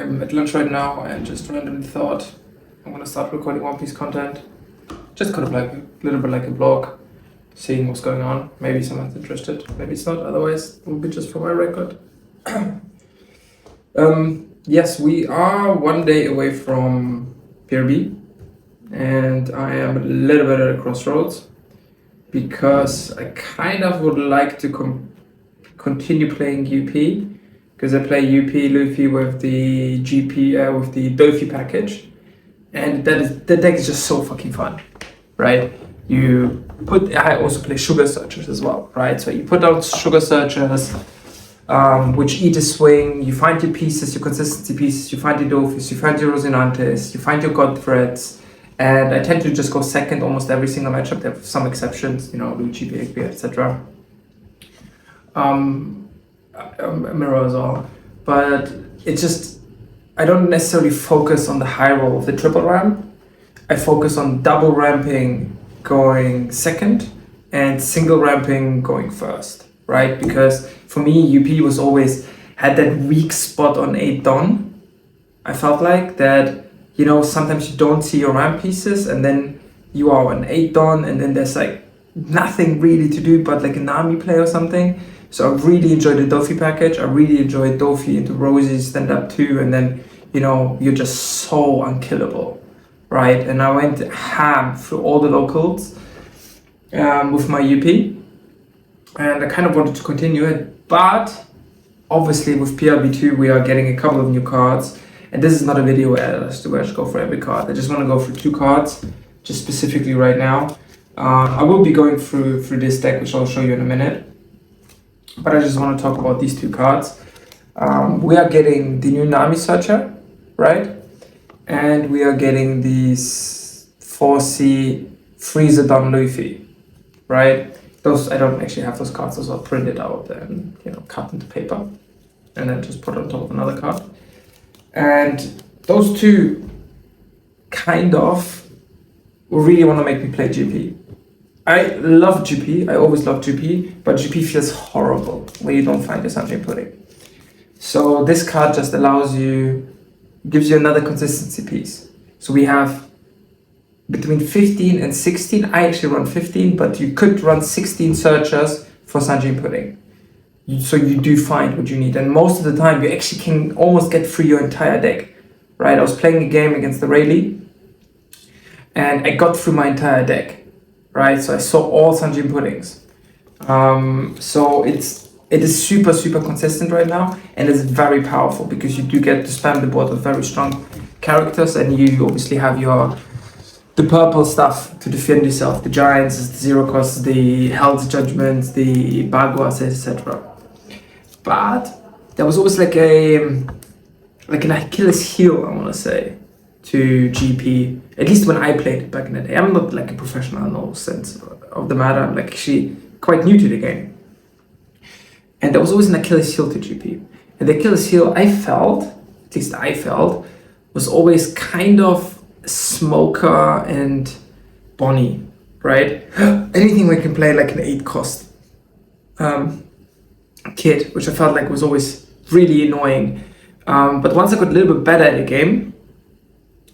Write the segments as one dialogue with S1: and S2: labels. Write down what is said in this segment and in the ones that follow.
S1: I'm at lunch right now and just randomly thought I'm gonna start recording One Piece content. Just kind of like a little bit like a blog, seeing what's going on. Maybe someone's interested, maybe it's not. Otherwise, it will be just for my record. Yes, we are one day away from PRB, and I am a little bit at a crossroads because I kind of would like to continue playing UP, because I play UP Luffy with the with the LUFFY package, and the deck is just so fucking fun, right? I also play sugar searchers as well, right? So you put out sugar searchers, which eat a swing. You find your pieces, your consistency pieces. You find your Dofus, you find your Rosinantes, you find your God Threads. And I tend to just go second almost every single matchup. There are some exceptions, Lucci, PHP, etc. Mirror as well. But it's just, I don't necessarily focus on the high roll of the triple ramp. I focus on double ramping going second and single ramping going first, right? Because for me, UP was always had that weak spot on 8 Don. I felt like that, sometimes you don't see your ramp pieces and then you are on 8 Don and then there's like nothing really to do but like a Nami play or something. So I really enjoyed the Dofi package. I really enjoyed Dofi into Rosie stand up too, and then you're just so unkillable, right? And I went ham through all the locals with my UP, and I kind of wanted to continue it, but obviously with PRB2 we are getting a couple of new cards, and this is not a video where I should go for every card. I just want to go through 2 cards, just specifically right now. I will be going through this deck, which I'll show you in a minute. But I just want to talk about these 2 cards. We are getting the new Nami Searcher, right? And we are getting these 4C Freezer Don Luffy, right? Those, I don't actually have those cards. Those are printed out and cut into paper, and then just put on top of another card. And those 2 kind of really want to make me play GP. I love GP, I always love GP, but GP feels horrible when you don't find your Sanjay pudding. So this card just gives you another consistency piece. So we have between 15 and 16, I actually run 15, but you could run 16 searchers for Sanjay pudding. So you do find what you need, and most of the time you actually can almost get through your entire deck, right? I was playing a game against the Rayleigh, and I got through my entire deck. Right, so I saw all Sanjay puddings. So it is super, super consistent right now, and it's very powerful because you do get to spam the board with very strong characters, and you obviously have the purple stuff to defend yourself, the giants, the zero costs, the Hell's Judgments, the Baguas, etc. But there was always like an Achilles heel, I want to say, to GP, at least when I played it back in the day. I'm not like a professional in no sense of the matter. I'm like actually quite new to the game. And there was always an Achilles heel to GP. And the Achilles heel I felt, was always kind of Smoker and Bonnie, right? Anything we can play like an 8 cost kid, which I felt like was always really annoying. But once I got a little bit better at the game,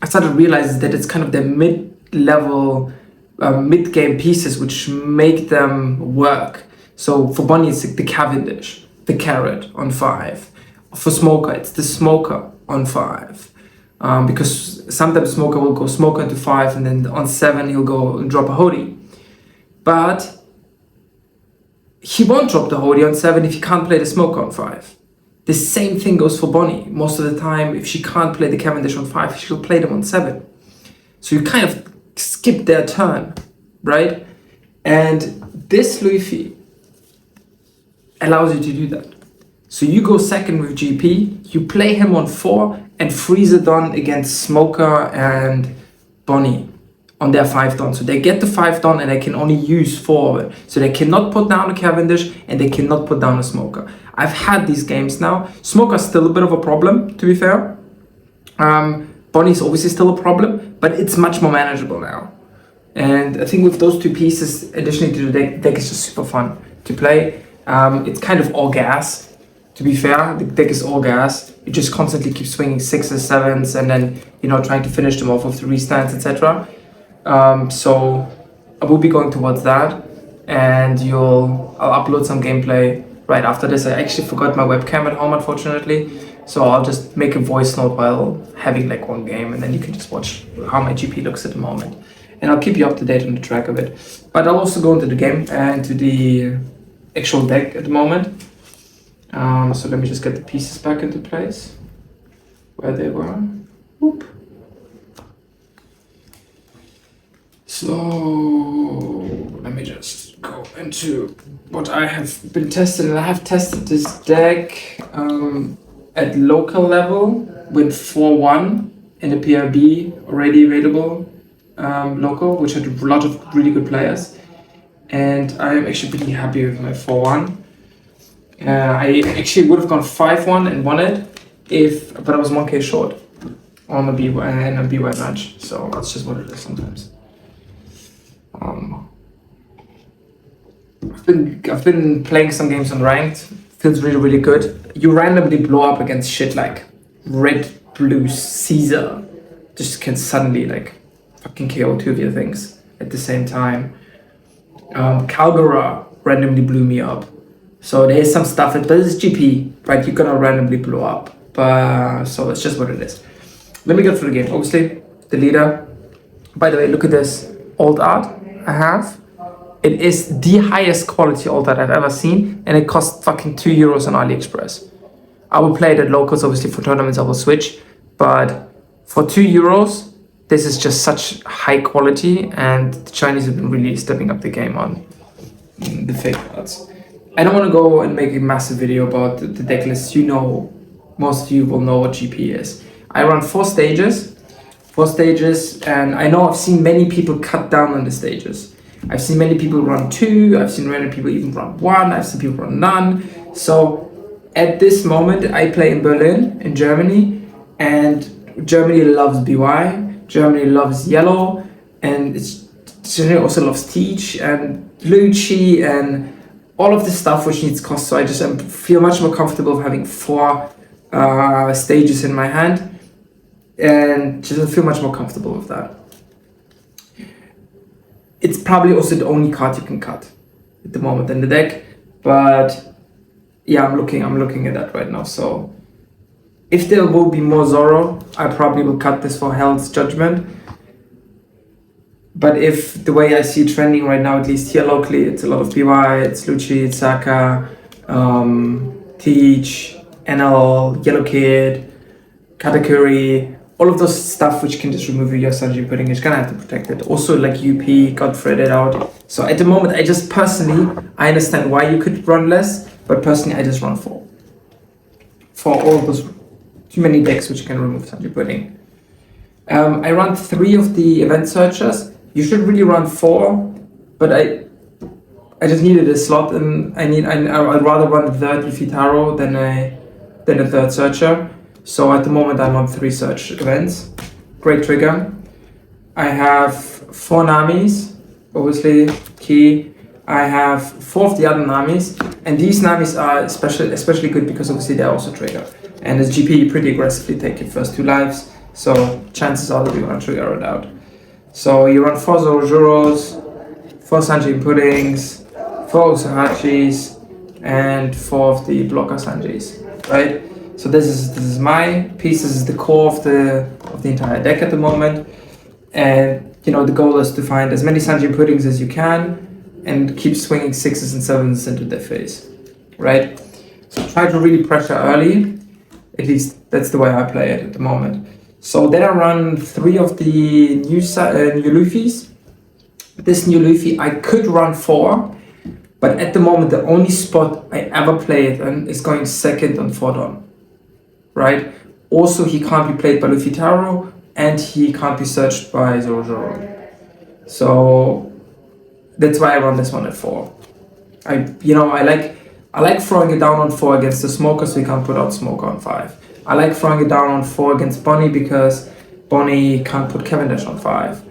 S1: I started realizing that it's kind of the mid-level, mid-game pieces which make them work. So for Bonnie, it's like the Cavendish, the Carrot on 5. For Smoker, it's the Smoker on 5. Because sometimes Smoker will go Smoker into 5, and then on 7 he'll go and drop a Hody. But he won't drop the Hody on 7 if he can't play the Smoker on 5. The same thing goes for Bonnie. Most of the time, if she can't play the Cavendish on 5, she'll play them on 7. So you kind of skip their turn, right? And this Luffy allows you to do that. So you go second with GP, you play him on 4 and freeze it on against Smoker and Bonnie on their 5 Don. So they get the 5 Don and they can only use 4 of it. So they cannot put down a Cavendish and they cannot put down a Smoker. I've had these games now. Smoker's still a bit of a problem, to be fair. Bonnie's obviously still a problem, but it's much more manageable now. And I think with those 2 pieces, additionally to the deck is just super fun to play. It's kind of all gas, to be fair. The deck is all gas. you just constantly keep swinging 6s, 7s, and then, you know, trying to finish them off of 3 stands, etc. So I will be going towards that, and I'll upload some gameplay right after this. I actually forgot my webcam at home, unfortunately, so I'll just make a voice note while having like one game, and then you can just watch how my GP looks at the moment, and I'll keep you up to date on the track of it. But I'll also go into the game and to the actual deck at the moment. So let me just get the pieces back into place where they were. Whoop. So let me just go into what I have been testing. I have tested this deck at local level with 4-1 in the PRB already available local, which had a lot of really good players, and I'm actually pretty happy with my 4-1. I actually would have gone 5-1 and won it but I was 1k short on a BY match, so that's just what it is sometimes. I've been playing some games on ranked. Feels really, really good. You randomly blow up against shit like red, blue, Caesar. Just can suddenly like fucking KO 2 of your things at the same time. Calgara randomly blew me up. So there is some stuff, but it's GP, right? You're gonna randomly blow up. But so that's just what it is. Let me go through the game. Obviously, the leader. By the way, look at this alt art I have. It is the highest quality alt art I've ever seen, and it costs fucking €2 on AliExpress. I will play it at locals, obviously for tournaments I will switch, but for €2, this is just such high quality, and the Chinese have been really stepping up the game on the fake cards. I don't want to go and make a massive video about the deck list. You know, most of you will know what GP is. I run 4 stages, and I know I've seen many people cut down on the stages. I've seen many people run 2, I've seen many people even run 1, I've seen people run none. So at this moment, I play in Berlin, in Germany, and Germany loves BY, Germany loves yellow, and Germany also loves Teach and Lucci and all of this stuff which needs cost. So I just feel much more comfortable of having 4 stages in my hand, and just feel much more comfortable with that. It's probably also the only card you can cut at the moment in the deck, but yeah, I'm looking at that right now. So if there will be more Zoro, I probably will cut this for Hell's Judgment. But if the way I see it trending right now, at least here locally, it's a lot of BY, it's Lucci, it's Saka, Teach, NL, Yellow Kid, Katakuri, all of those stuff which can just remove your Sanji pudding, you're gonna have to protect it. Also like UP got threaded out. So at the moment, I understand why you could run less, but personally I just run 4. For all those too many decks which can remove Sanji pudding. I run 3 of the event searchers. You should really run 4, but I just needed a slot, and I'd rather run a third Luffy Taro than a third searcher. So at the moment I'm on 3 search events. Great trigger. I have 4 Namis, obviously key. I have 4 of the other Namis, and these Namis are especially good because obviously they're also trigger. And as GP you pretty aggressively take your first 2 lives, so chances are that you're gonna trigger it out. So you run 4 Zorojuros, 4 Sanji Puddings, 4 Usahachis, and 4 of the blocker Sanjis, right? So this is my piece. This is the core of the entire deck at the moment, and you know the goal is to find as many Sanji Puddings as you can, and keep swinging 6s and 7s into their face, right? So try to really pressure early. At least that's the way I play it at the moment. So then I run 3 of the new Luffys. This new Luffy, I could run 4, but at the moment the only spot I ever play it in is going second on Fordon, right? Also, he can't be played by Luffy Taro, and he can't be searched by Zoro. So that's why I run this one at 4. I like throwing it down on 4 against the Smoker, so he can't put out Smoker on 5. I like throwing it down on 4 against Bonnie because Bonnie can't put Cavendish on 5.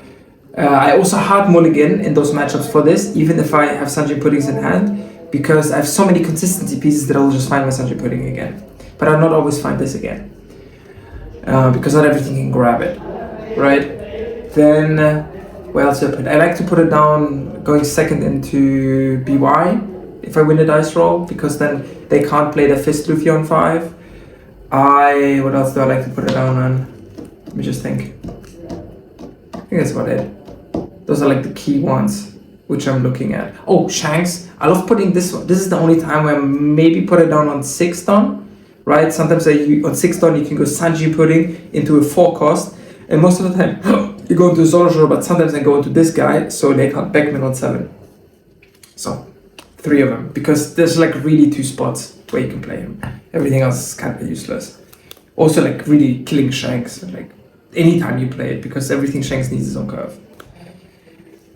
S1: I also hard mulligan in those matchups for this, even if I have Sanji Puddings in hand, because I have so many consistency pieces that I'll just find my Sanji Pudding again. but I'll not always find this again. Because not everything can grab it, right? Then, where else do I put it? I like to put it down going second into BY if I win a dice roll, because then they can't play the Fist Luffy on 5. What else do I like to put it down on? Let me just think. I think that's about it. Those are like the key ones which I'm looking at. Oh, Shanks. I love putting this one. This is the only time where I maybe put it down on 6 don, right? Sometimes on 6 don you can go Sanji Pudding into a 4 cost, and most of the time you go into Zoro, but sometimes I go into this guy, so they can't backman on 7. So 3 of them, because there's like really 2 spots where you can play him. Everything else is kind of useless. Also like really killing Shanks, like anytime you play it, because everything Shanks needs is on curve.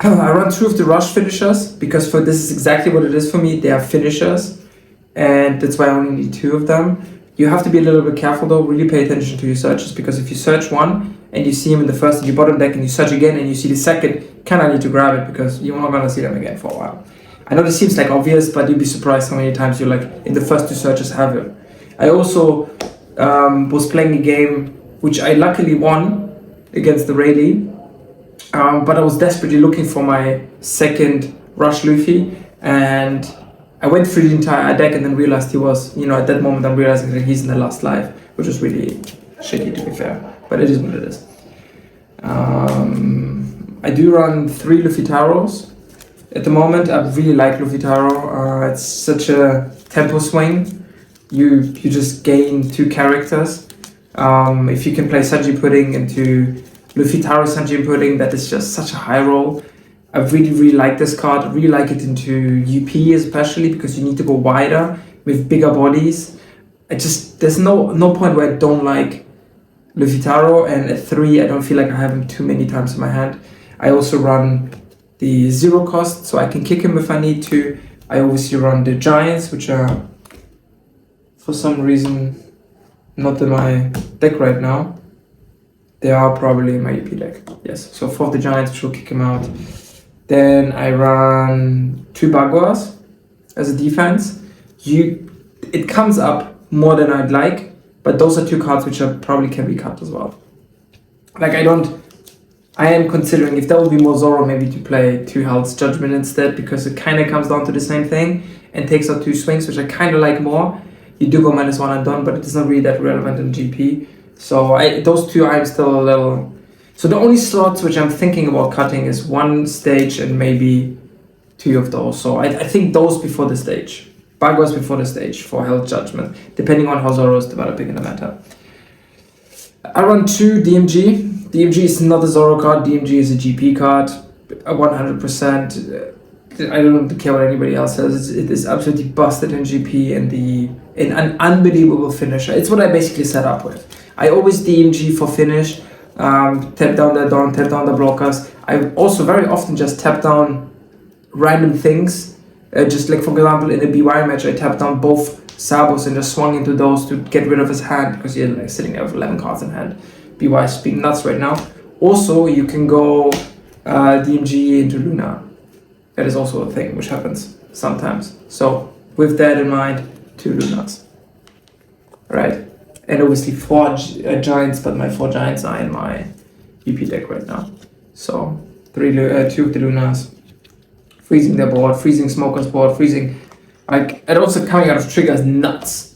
S1: I run 2 of the rush finishers, because this is exactly what it is for me. They are finishers, and that's why I only need 2 of them. You have to be a little bit careful though, really pay attention to your searches, because if you search one and you see him in the first and you bottom deck and you search again and you see the second, kinda need to grab it, because you're not gonna see them again for a while. I know this seems like obvious, but you'd be surprised how many times you like in the first 2 searches have him. I also was playing a game which I luckily won against the Rayleigh, but I was desperately looking for my second Rush Luffy, and I went through the entire deck and then realized he was, at that moment I'm realizing that he's in the last life, which was really shitty to be fair, but it is what it is. I do run 3 Luffy Taros. At the moment, I really like Luffy Taro. It's such a tempo swing. You just gain 2 characters. If you can play Sanji Pudding into Luffy Taro Sanji Pudding, that is just such a high roll. I really like this card. I really like it into UP especially, because you need to go wider with bigger bodies. There's no point where I don't like Luffy Taro, and at 3 I don't feel like I have him too many times in my hand. I also run the 0 cost, so I can kick him if I need to. I obviously run the Giants, which are for some reason not in my deck right now. They are probably in my EP deck. Yes, so 4 of the Giants, which will kick him out. Then I run 2 Baguas as a defense. It comes up more than I'd like, but those are 2 cards which probably can be cut as well. Like I am considering if there will be more Zoro, maybe to play 2 Health's Judgment instead, because it kind of comes down to the same thing and takes out 2 swings, which I kind of like more. You do go -1 and done, but it's not really that relevant in GP. So those 2 I'm still a little... So the only slots which I'm thinking about cutting is 1 stage and maybe 2 of those. So I think those before the stage. Baguas before the stage for Health Judgment, depending on how Zoro is developing in the meta. I run 2 DMG. DMG is not a Zoro card, DMG is a GP card, 100%. I don't care what anybody else says, it is absolutely busted in GP and an unbelievable finisher. It's what I basically set up with. I always DMG for finish, tap down the Dawn, tap down the blockers. I also very often just tap down random things, just like for example in a BY match I tapped down both Sabos and just swung into those to get rid of his hand, because you're like sitting there with 11 cards in hand. BY is being nuts right now. Also, you can go DMG into Luna. That is also a thing which happens sometimes. So, with that in mind, 2 Lunas. Right? And obviously 4 Giants, but my 4 Giants are in my EP deck right now. So, 2 of the Lunas. Freezing their board, freezing Smoker's board, freezing... and also coming out of triggers nuts.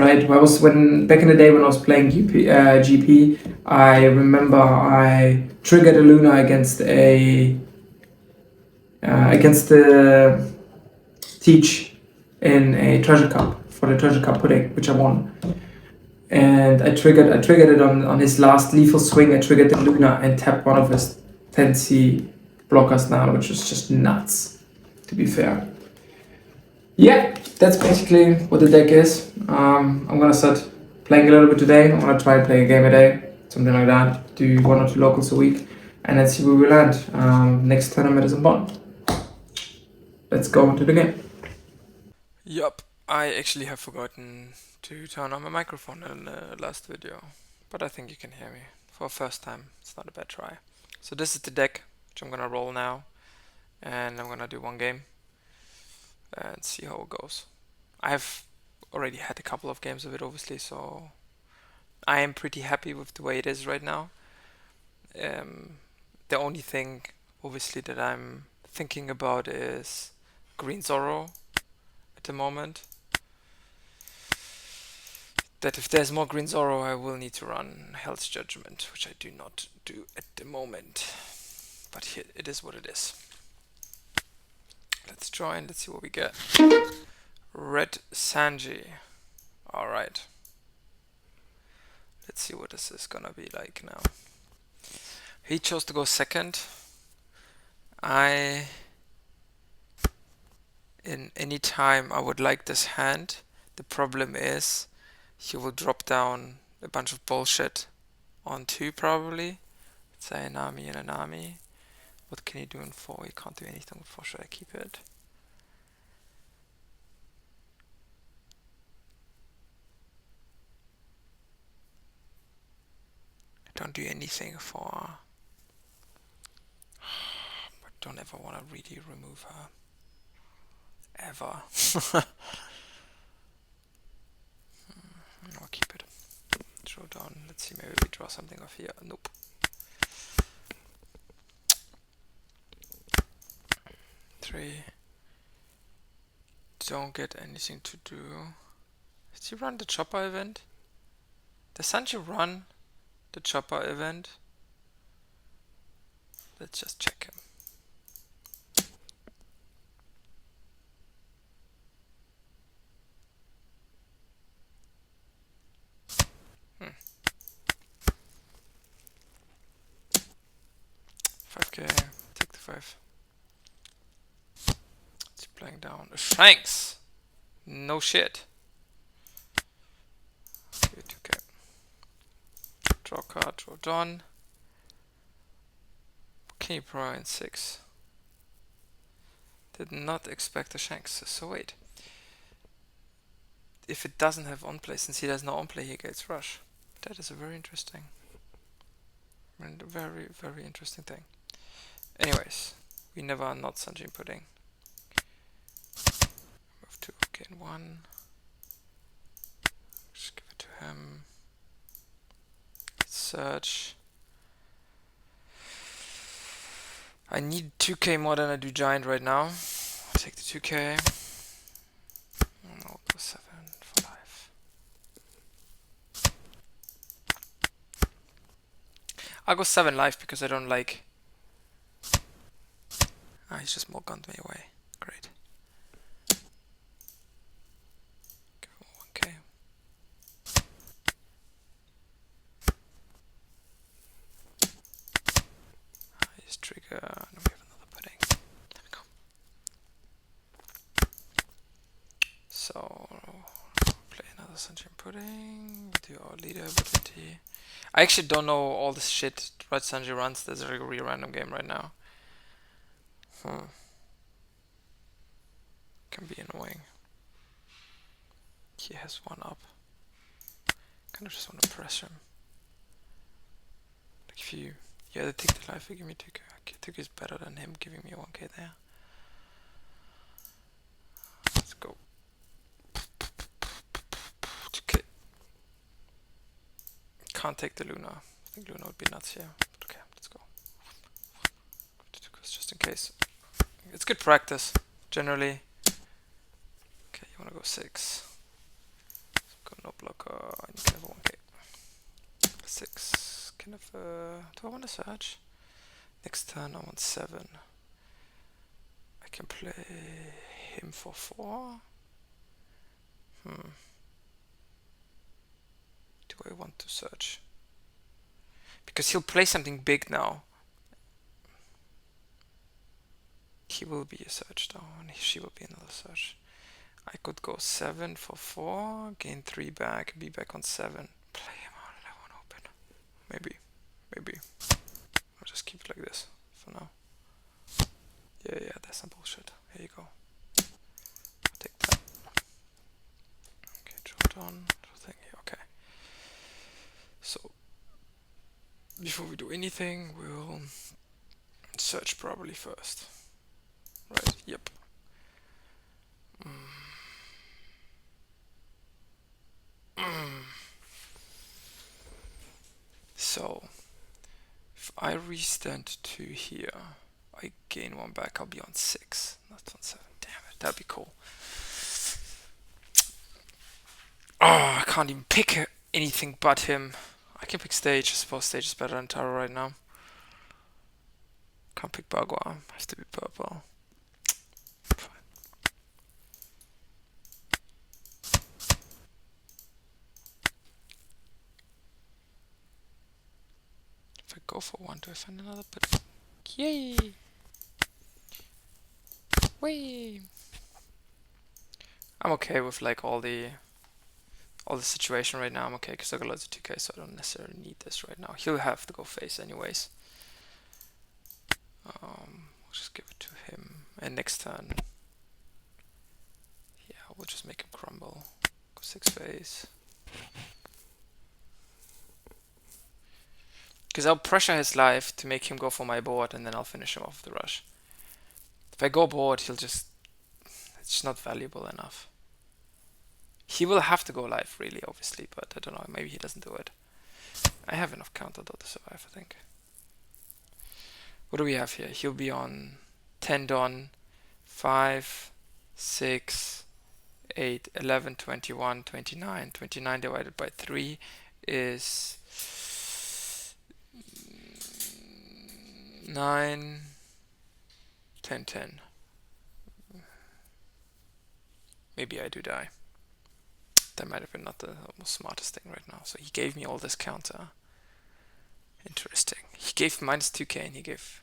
S1: Right, when back in the day when I was playing GP, I remember I triggered a Luna against the Teach in a Treasure Cup for the Treasure Cup pudding, which I won. And I triggered it on his last lethal swing. I triggered the Luna and tapped one of his 10C blockers down, which was just nuts, to be fair. Yeah, that's basically what the deck is. I'm gonna start playing a little bit today. I'm gonna try and play a game a day, something like that. Do 1 or 2 locals a week, and then see where we land. Next tournament is in Bonn. Let's go into the game. Yup, I actually have forgotten to turn on my microphone in the last video, but I think you can hear me. For first time, it's not a bad try. So this is the deck, which I'm gonna roll now, and I'm gonna do 1 game and see how it goes. I have already had a couple of games of it, obviously, so I am pretty happy with the way it is right now. The only thing, obviously, that I'm thinking about is Green Zorro at the moment. That if there's more Green Zorro, I will need to run Hell's Judgment, which I do not do at the moment. But here, it is what it is. Let's join, let's see what we get. Red Sanji. Alright. Let's see what this is gonna be like now. He chose to go second. In any time I would like this hand. The problem is he will drop down a bunch of bullshit on 2 probably. Let's say an army and an army. What can he do in 4? He can't do anything with 4. Should I keep it? I don't do anything for... I don't ever want to really remove her. Ever. I'll keep it. Draw down. Let's see, maybe we draw something off here. Nope. Three. Don't get anything to do. Did he run the chopper event? Does Sanji run the chopper event? Let's just check him. 5k, take the 5. It's playing down. Shanks! No shit. Okay, 2k. Draw card, draw done. Can you pro in 6? Did not expect a Shanks. So wait. If it doesn't have on play, since he has no on play, he gets rush. That is a very interesting. And very, very interesting thing. Anyways, we never are not Sanjin pudding. Move to gain 1. Just give it to him. Search. I need 2k more than I do giant right now. I'll take the 2k. I'll go 7 for life. I'll go 7 life because I don't like... Ah, he's just more gunned me away. Great. Give him 1k. He's trigger. And we have another pudding. There we go. So, play another sunshine pudding. We do our leader ability. I actually don't know all this shit Red Sanji runs. There's a really random game right now. Can be annoying. He has 1 up. Kind of just want to press him. Like if you... Yeah, they take the life, they give me 2k. Okay, 2k is better than him giving me 1k there. Let's go. 2k. Can't take the Luna. I think Luna would be nuts here. But okay, let's go. Just in case. It's good practice, generally. Okay, you want to go 6. Got no blocker, and you can have a 1k. 6. Can have do I want to search? Next turn I want 7. I can play him for 4. Do I want to search? Because he'll play something big now. He will be a search though, and she will be another search. I could go 7 for 4, gain 3 back, be back on 7. Play him out and I won't open. Maybe. I'll just keep it like this for now. Yeah, that's some bullshit. Here you go. I'll take that. Okay, draw down. Thing here. Okay. So, before we do anything, we'll search probably first. Right, yep.
S2: So if I restand 2 here, I gain 1 back, I'll be on 6, not on 7. Damn it, that'd be cool. Oh, I can't even pick anything but him. I can pick stage. I suppose stage is better than Taro right now. Can't pick Bagua. Has to be purple. Fine. If I go for 1, do I find another bit? Yay! Whee! I'm okay with like all the situation right now. I'm okay because I got loads of 2k, so I don't necessarily need this right now. He'll have to go face anyways. We'll just give it to him. And next turn, yeah, we'll just make him crumble. Go 6 face. Because I'll pressure his life to make him go for my board, and then I'll finish him off with the rush. If I go board, he'll just... it's just not valuable enough. He will have to go live, really, obviously, but I don't know, maybe he doesn't do it. I have enough counter, though, to survive, I think. What do we have here? He'll be on 10 Don, 5, 6, 8, 11, 21, 29. 29 divided by 3 is 9, 10, 10. Maybe I do die. That might have been not the most smartest thing right now. So he gave me all this counter. Interesting. He gave minus 2k and he gave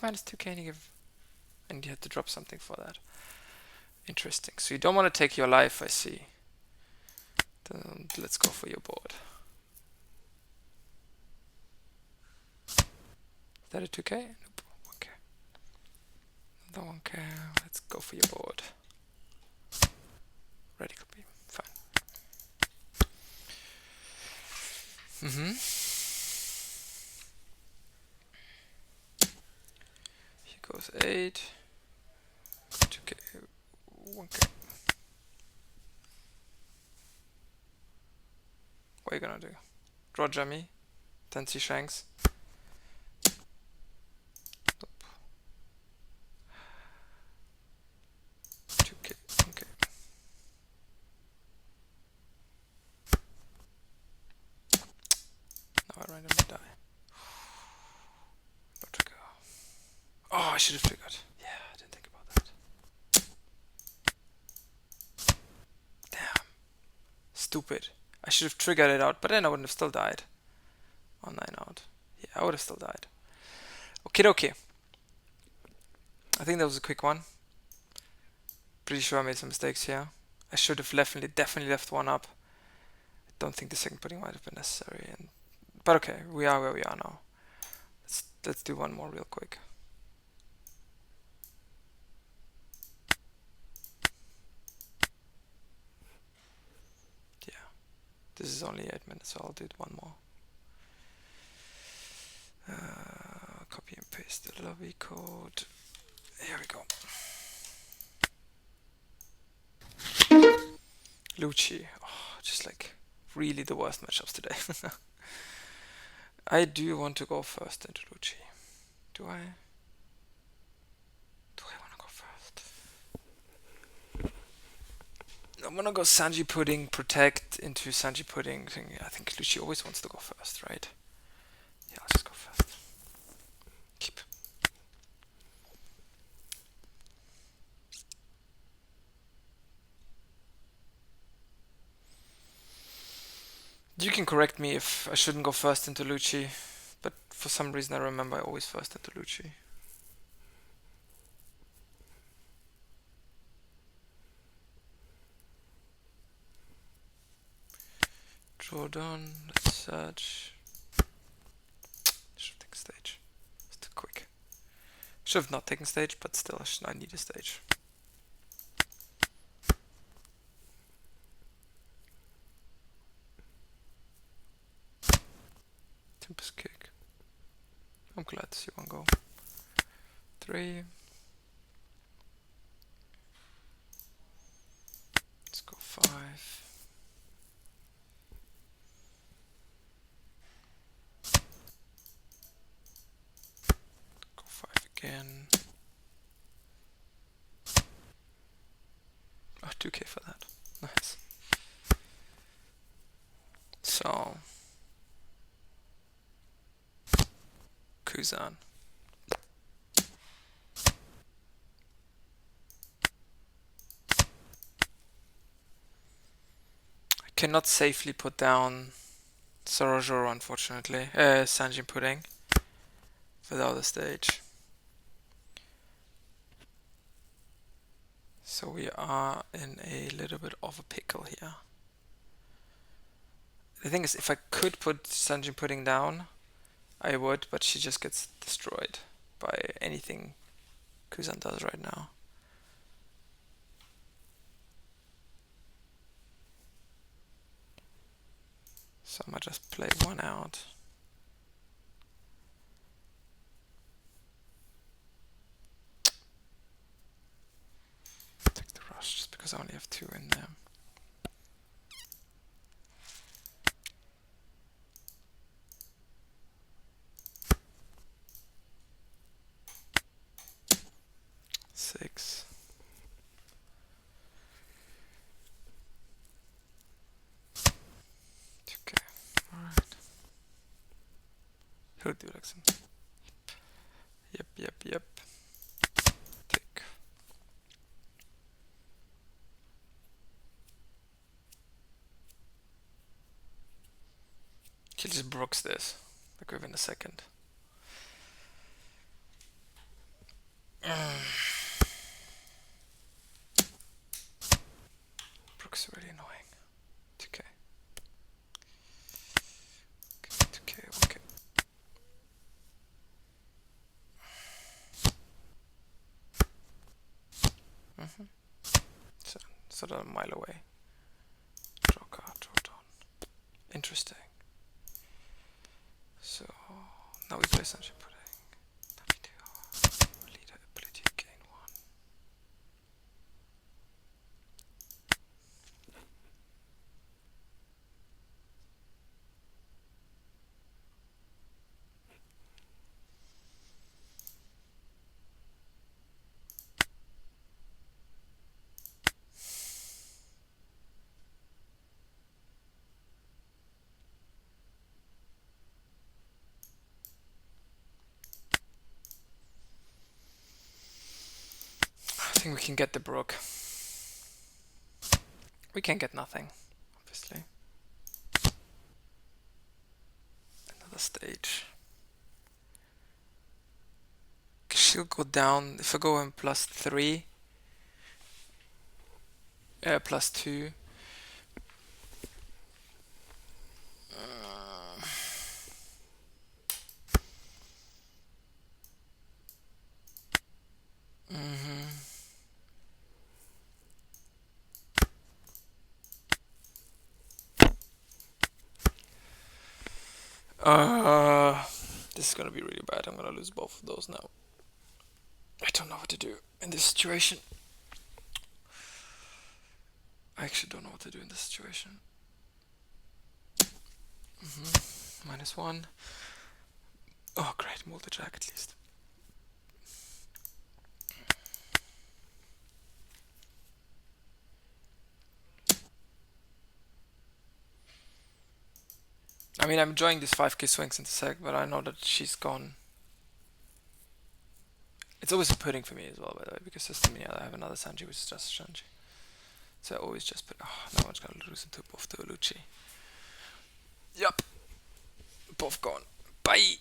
S2: minus 2k and he gave... and you had to drop something for that. Interesting. So you don't want to take your life, I see. Then let's go for your board. Is that a 2k? Nope. 1k. Another 1k. Let's go for your board. Radical beam. Fine. Here goes 8. 2k. 1k. What are you gonna do? Draw Jemmy? 10c Shanks? Nope. 2k. 1k. Now I randomly die. No trigger. Oh, I should have triggered. Yeah, I didn't think about that. Damn. Stupid. I should have triggered it out, but then I wouldn't have still died. On 9 out. Yeah, I would have still died. Okie dokie. I think that was a quick one. Pretty sure I made some mistakes here. I should have definitely left one up. I don't think the second pudding might have been necessary. But okay, we are where we are now. Let's do one more real quick. Yeah, this is only 8 minutes, so I'll do one more. Copy and paste the lobby code. Here we go. Lucci. Oh, just like really the worst matchups today. I do want to go first into Lucci. Do I? Do I want to go first? I'm gonna go Sanji Pudding, Protect into Sanji Pudding. I think Lucci always wants to go first, right? Yeah, I'll just go first. Keep. You can correct me if I shouldn't go first into Lucci, but for some reason I remember I always first into Lucci. Draw down, let's search. Should have taken stage. It's too quick. Should have not taken stage, but still I need a stage. Tempest kick. I'm glad to see one go. 3. Let's go 5. Kuzan. I cannot safely put down Sorojoro, unfortunately. Sanjin Pudding without a stage. So we are in a little bit of a pickle here. The thing is, if I could put Sanjin Pudding down, I would, but she just gets destroyed by anything Kuzan does right now. So I might just play one out. Take the rush just because I only have 2 in there. Six. Okay, alright. Who do like some? Yep. Take. He just brooks this, like within a second. Brooks are really annoying. 2k. Okay. So, sort of a mile away. Draw card, draw down. Interesting. So, now we play Sanjin Pudding. Leader ability, gain 1. I think we can get the brook. We can get nothing, obviously. Another stage. She'll go down if I go in +3. +2. This is gonna be really bad. I'm gonna lose both of those now. I don't know what to do in this situation. I actually don't know what to do in this situation. -1. Oh great, multi-jack at least. I mean, I'm enjoying these 5k swings into sec, but I know that she's gone. It's always a pudding for me as well, by the way, because system, I have another Sanji, which is just Sanji. So I always just put. Oh, now I'm just gonna lose into both to Uluchi. Yup. Both gone. Bye.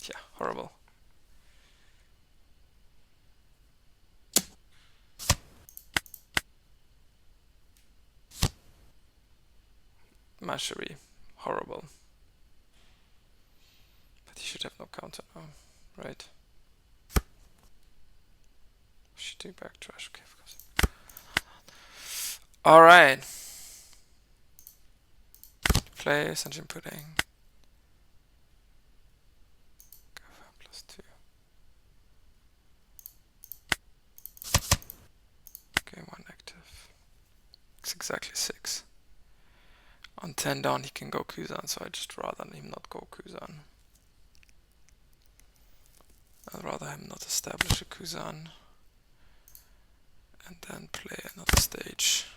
S2: Yeah, horrible. Mashery, horrible. But he should have no counter now, right? She took back trash, okay, of course. Alright. Play Sanjin Pudding. Go for +2. Game 1 active. It's exactly 6. On 10 down he can go Kuzan, so I'd just rather him not go Kuzan. I'd rather him not establish a Kuzan and then play another stage.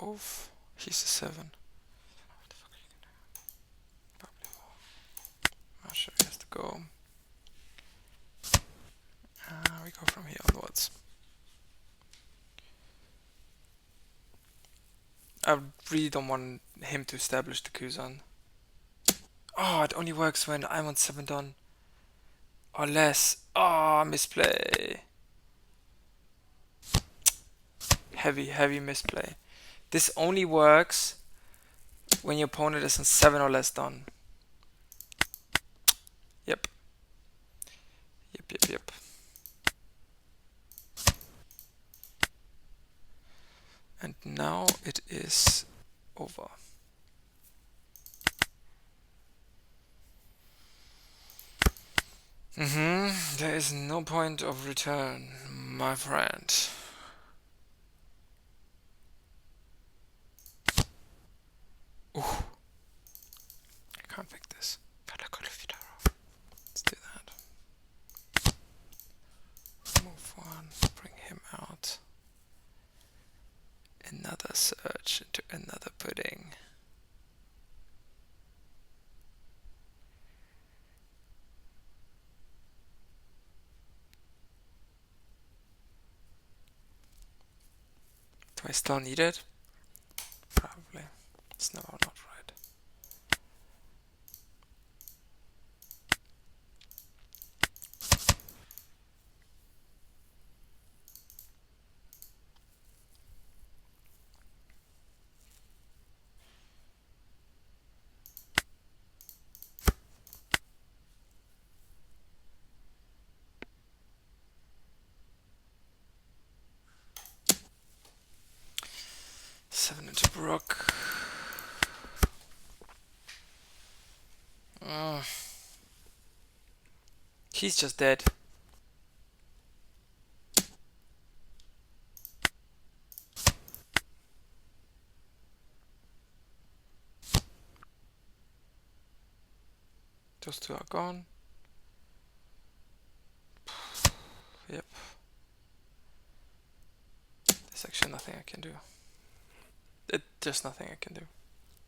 S2: Oof. He's a 7. What the fuck are you gonna do? Probably more. I'll show you has to go. We go from here onwards. I really don't want him to establish the Kuzan. Oh, it only works when I'm on 7 done. Or less. Oh, misplay. Heavy misplay. This only works when your opponent is on 7 or less done. Yep. And now it is over. There is no point of return, my friend. Ooh. I can't pick this. Let's do that. Move one, bring him out. Another search into another pudding. Do I still need it? Probably. It's not right. Seven into Brook. He's just dead. Those two are gone. Yep. There's actually nothing I can do. There's nothing I can do.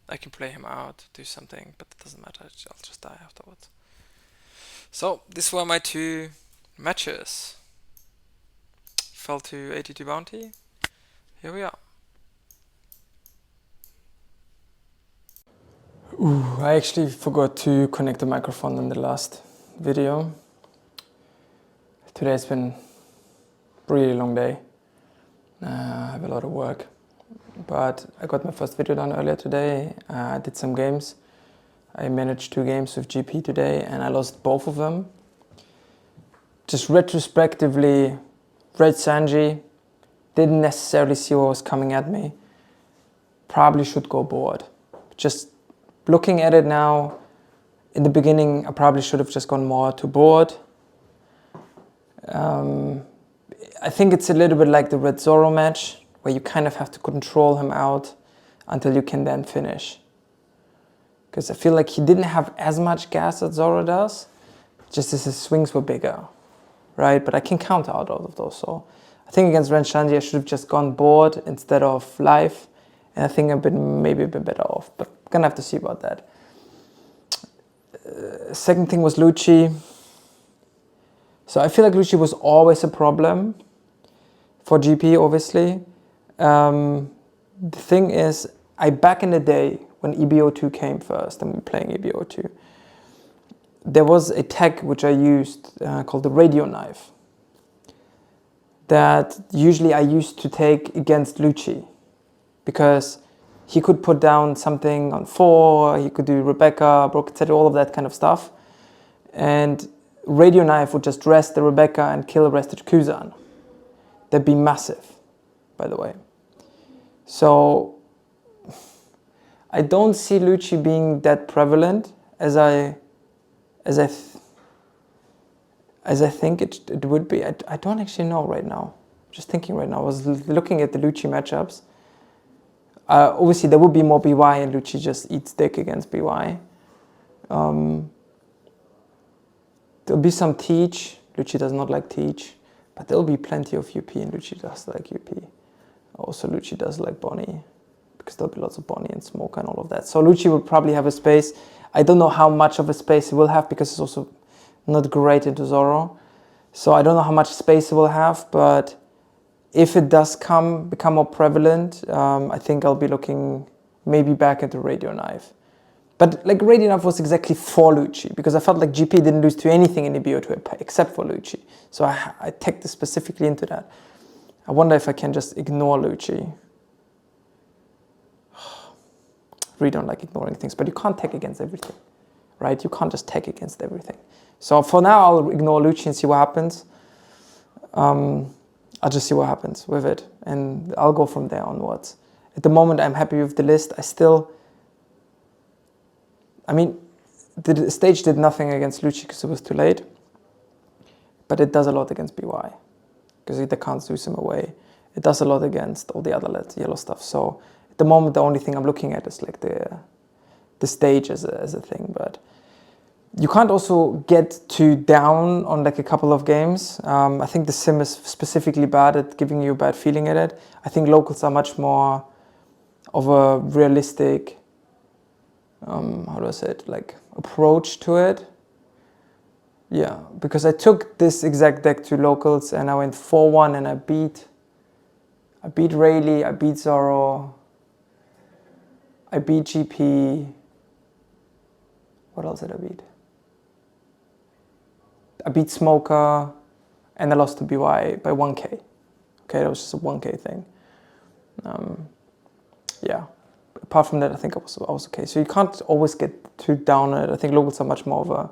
S2: I can play him out, do something, but it doesn't matter. I'll just die afterwards. So, these were my 2 matches. Fell to 82 bounty. Here we are. I actually forgot to connect the microphone in the last video. Today's been a really long day. I have a lot of work. But I got my first video done earlier today. I did some games. I managed 2 games with GP today and I lost both of them. Just retrospectively, Red Sanji, didn't necessarily see what was coming at me. Probably should go board. Just looking at it now, in the beginning I probably should have just gone more to board. I think it's a little bit like the Red Zoro match, where you kind of have to control him out until you can then finish. Because I feel like he didn't have as much gas as Zoro does, just as his swings were bigger, right? But I can counter out all of those. So I think against Ren Shanji I should have just gone board instead of live, and I think I've been maybe a bit better off, but I'm gonna have to see about that. Second thing was Lucci. So I feel like Lucci was always a problem for GP, obviously. The thing is, back in the day when EBO2 came first and we were playing EBO2, there was a tech which I used called the radio knife that usually I used to take against Lucci, because he could put down something on 4, he could do Rebecca, Brook, etc., all of that kind of stuff, and radio knife would just rest the Rebecca and kill rested Kuzan. That'd be massive, by the way. So I don't see Lucci being that prevalent as I think it would be. I don't actually know right now. Just thinking right now. I was looking at the Lucci matchups. Obviously, there would be more BY, and Lucci just eats dick against BY. There'll be some Teach. Lucci does not like Teach. But there'll be plenty of UP, and Lucci does like UP. Also, Lucci does like Bonnie.
S1: because there'll be lots of Bonnie and Smoker and all of that. So Lucci will probably have a space. I don't know how much of a space he will have because it's also not great into Zoro. So I don't know how much space he will have, but if it does become more prevalent, I think I'll be looking maybe back into Radio Knife. But like Radio Knife was exactly for Lucci because I felt like GP didn't lose to anything in the BO2 except for Lucci. So I tagged this specifically into that. I wonder if I can just ignore Lucci. Really don't like ignoring things, but you can't tag against everything, right? You can't just tag against everything. So for now, I'll ignore Lucci and see what happens. I'll just see what happens with it, and I'll go from there onwards. At the moment, I'm happy with the list. The stage did nothing against Lucci because it was too late, but it does a lot against BY because they can't Zeus him away. It does a lot against all the other yellow stuff. So at the moment, the only thing I'm looking at is like the stage as a thing, but you can't also get too down on like a couple of games. I think the sim is specifically bad at giving you a bad feeling at it. I think locals are much more of a realistic, how do I say it, like approach to it. Yeah, because I took this exact deck to locals and I went 4-1 and I beat Rayleigh, I beat Zoro, I beat GP. What else did I beat? I beat Smoker and I lost to BY by 1k. Okay, that was just a 1k thing. Yeah, apart from that, I think I was okay. So you can't always get too down on it. I think locals are much more of a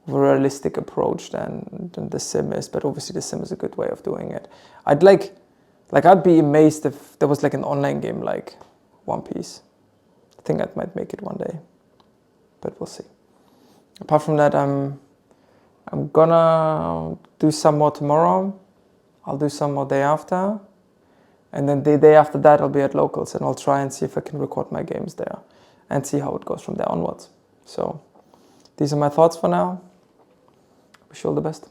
S1: realistic approach than the sim is, but obviously the sim is a good way of doing it. I'd be amazed if there was like an online game like One Piece. I think I might make it one day, but we'll see. Apart from that, I'm gonna do some more tomorrow. I'll do some more day after. And then the day after that, I'll be at locals and I'll try and see if I can record my games there and see how it goes from there onwards. So these are my thoughts for now. Wish you all the best.